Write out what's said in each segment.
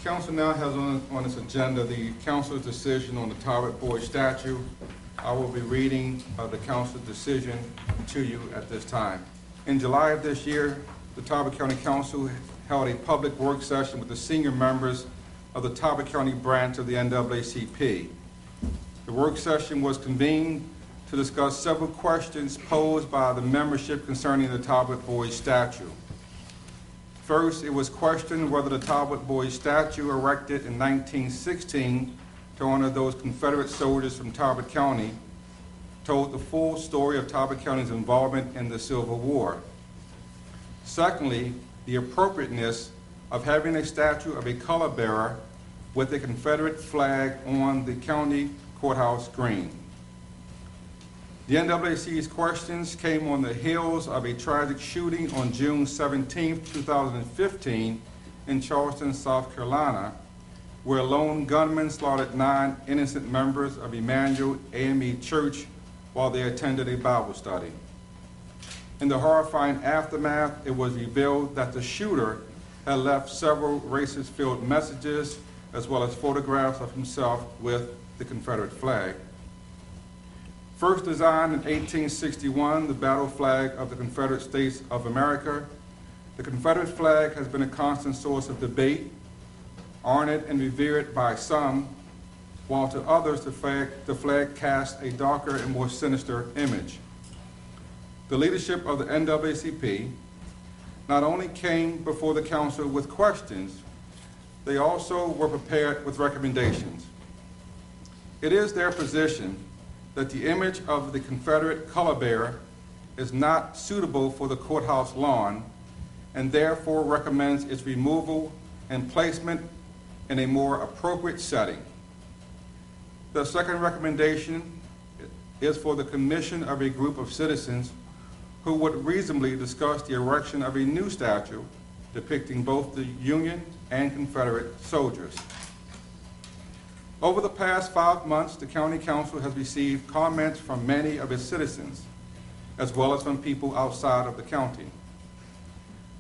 Council now has on its agenda the Council's decision on the Talbot Boys statue. I will be reading the Council's decision to you at this time. In July of this year, the Talbot County Council held a public work session with the senior members of the Talbot County branch of the NAACP. The work session was convened to discuss several questions posed by the membership concerning the Talbot Boys statue. First, it was questioned whether the Talbot Boys statue erected in 1916 to honor those Confederate soldiers from Talbot County told the full story of Talbot County's involvement in the Civil War. Secondly, the appropriateness of having a statue of a color bearer with a Confederate flag on the County Courthouse green. The NAACP's questions came on the heels of a tragic shooting on June 17, 2015 in Charleston, South Carolina, where a lone gunman slaughtered 9 innocent members of Emmanuel AME Church while they attended a Bible study. In the horrifying aftermath, it was revealed that the shooter had left several racist-filled messages as well as photographs of himself with the Confederate flag. First designed in 1861, the battle flag of the Confederate States of America, the Confederate flag has been a constant source of debate, honored and revered by some, while to others the flag casts a darker and more sinister image. The leadership of the NAACP not only came before the Council with questions, they also were prepared with recommendations. It is their position that the image of the Confederate color bearer is not suitable for the courthouse lawn and therefore recommends its removal and placement in a more appropriate setting. The second recommendation is for the commission of a group of citizens who would reasonably discuss the erection of a new statue depicting both the Union and Confederate soldiers. Over the past 5 months, the County Council has received comments from many of its citizens, as well as from people outside of the county.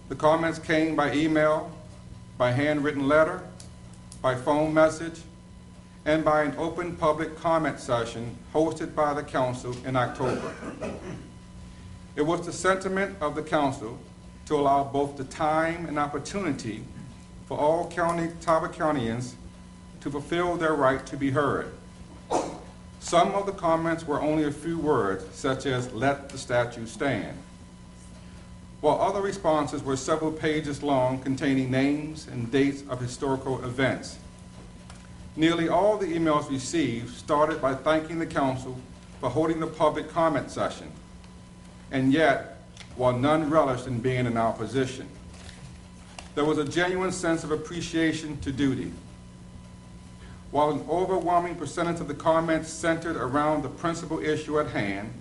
The comments came by email, by handwritten letter, by phone message, and by an open public comment session hosted by the Council in October. It was the sentiment of the Council to allow both the time and opportunity for all Talbot Countyans to fulfill their right to be heard. Some of the comments were only a few words, such as, "Let the statue stand," while other responses were several pages long, containing names and dates of historical events. Nearly all the emails received started by thanking the Council for holding the public comment session, and yet, while none relished in being in opposition, there was a genuine sense of appreciation to duty. While an overwhelming percentage of the comments centered around the principal issue at hand,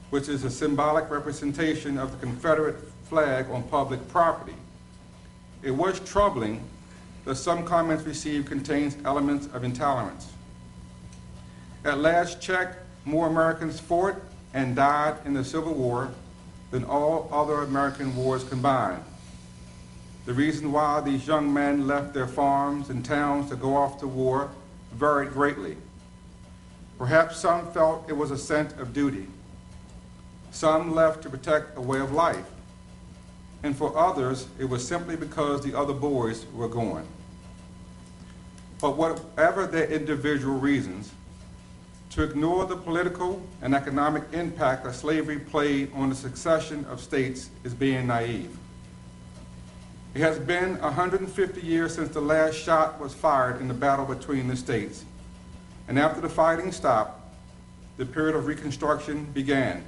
which is a symbolic representation of the Confederate flag on public property, it was troubling that some comments received contains elements of intolerance. At last check, more Americans fought and died in the Civil War than all other American wars combined. The reason why these young men left their farms and towns to go off to war varied greatly. Perhaps some felt it was a sense of duty. Some left to protect a way of life. And for others, it was simply because the other boys were going. But whatever their individual reasons, to ignore the political and economic impact that slavery played on the succession of states is being naive. It has been 150 years since the last shot was fired in the battle between the states, and after the fighting stopped, the period of Reconstruction began.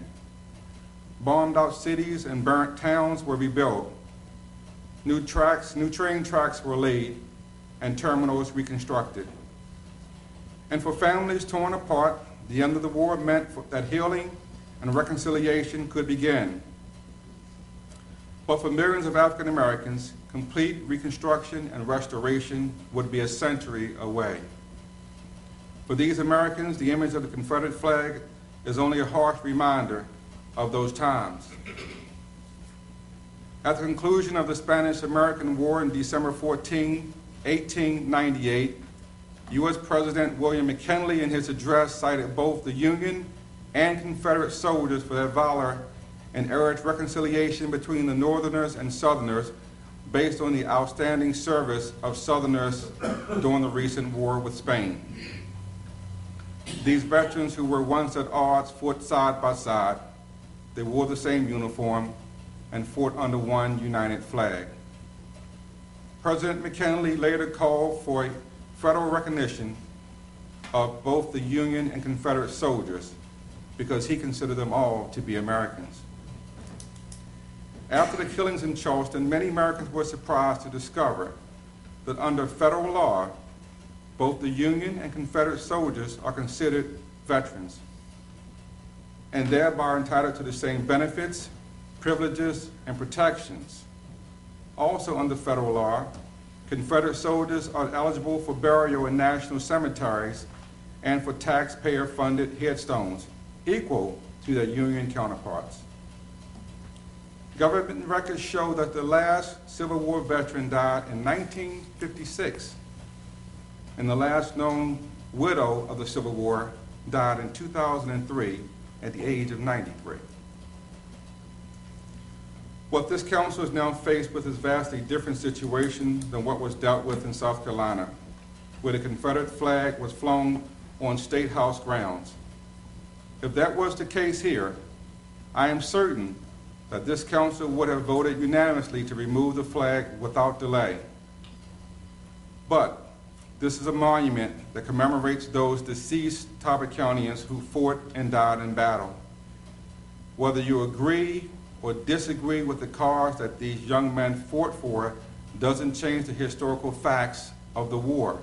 Bombed out cities and burnt towns were rebuilt. New train tracks were laid, and terminals reconstructed. And for families torn apart, the end of the war meant that healing and reconciliation could begin. But for millions of African Americans, complete reconstruction and restoration would be a century away. For these Americans, the image of the Confederate flag is only a harsh reminder of those times. At the conclusion of the Spanish-American War in December 14, 1898, U.S. President William McKinley in his address cited both the Union and Confederate soldiers for their valor and urged reconciliation between the Northerners and Southerners based on the outstanding service of Southerners during the recent war with Spain. These veterans who were once at odds fought side by side. They wore the same uniform and fought under one united flag. President McKinley later called for a federal recognition of both the Union and Confederate soldiers because he considered them all to be Americans. After the killings in Charleston, many Americans were surprised to discover that under federal law, both the Union and Confederate soldiers are considered veterans and thereby are entitled to the same benefits, privileges, and protections. Also under federal law, Confederate soldiers are eligible for burial in national cemeteries and for taxpayer-funded headstones equal to their Union counterparts. Government records show that the last Civil War veteran died in 1956, and the last known widow of the Civil War died in 2003 at the age of 93. What this council is now faced with is vastly different situation than what was dealt with in South Carolina, where the Confederate flag was flown on State House grounds. If that was the case here, I am certain that this council would have voted unanimously to remove the flag without delay. But this is a monument that commemorates those deceased Talbot Countyans who fought and died in battle. Whether you agree or disagree with the cause that these young men fought for doesn't change the historical facts of the war.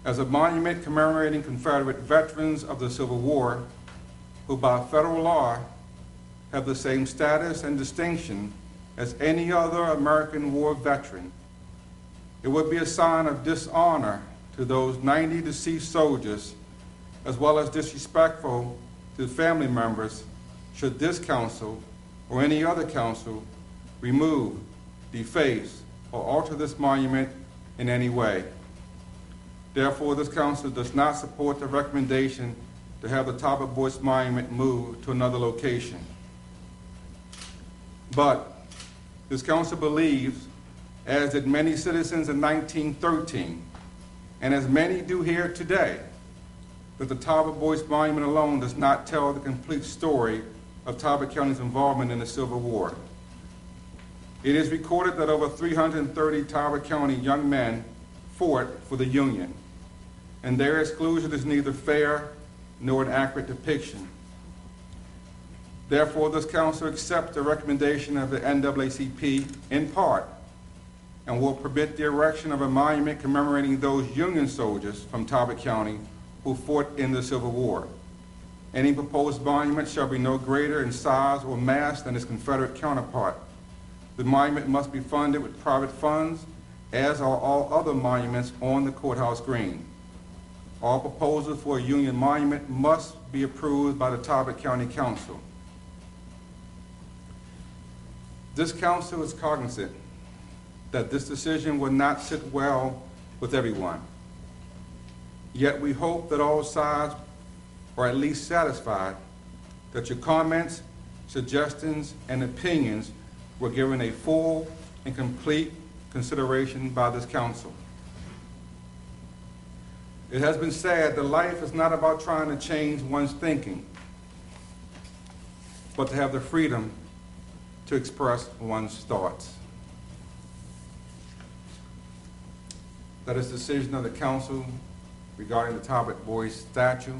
As a monument commemorating Confederate veterans of the Civil War, who by federal law have the same status and distinction as any other American war veteran, it would be a sign of dishonor to those 90 deceased soldiers, as well as disrespectful to family members should this council or any other council remove, deface, or alter this monument in any way. Therefore, this council does not support the recommendation to have the Talbot Boys monument moved to another location. But this council believes, as did many citizens in 1913, and as many do here today, that the Talbot Boys monument alone does not tell the complete story of Talbot County's involvement in the Civil War. It is recorded that over 330 Talbot County young men fought for the Union, and their exclusion is neither fair nor an accurate depiction. Therefore, this council accepts the recommendation of the NAACP in part and will permit the erection of a monument commemorating those Union soldiers from Talbot County who fought in the Civil War. Any proposed monument shall be no greater in size or mass than its Confederate counterpart. The monument must be funded with private funds, as are all other monuments on the courthouse green. All proposals for a Union monument must be approved by the Talbot County Council. This council is cognizant that this decision will not sit well with everyone. Yet we hope that all sides are at least satisfied that your comments, suggestions, and opinions were given a full and complete consideration by this council. It has been said that life is not about trying to change one's thinking, but to have the freedom to express one's thoughts. That is the decision of the council regarding the Talbot Boys statue.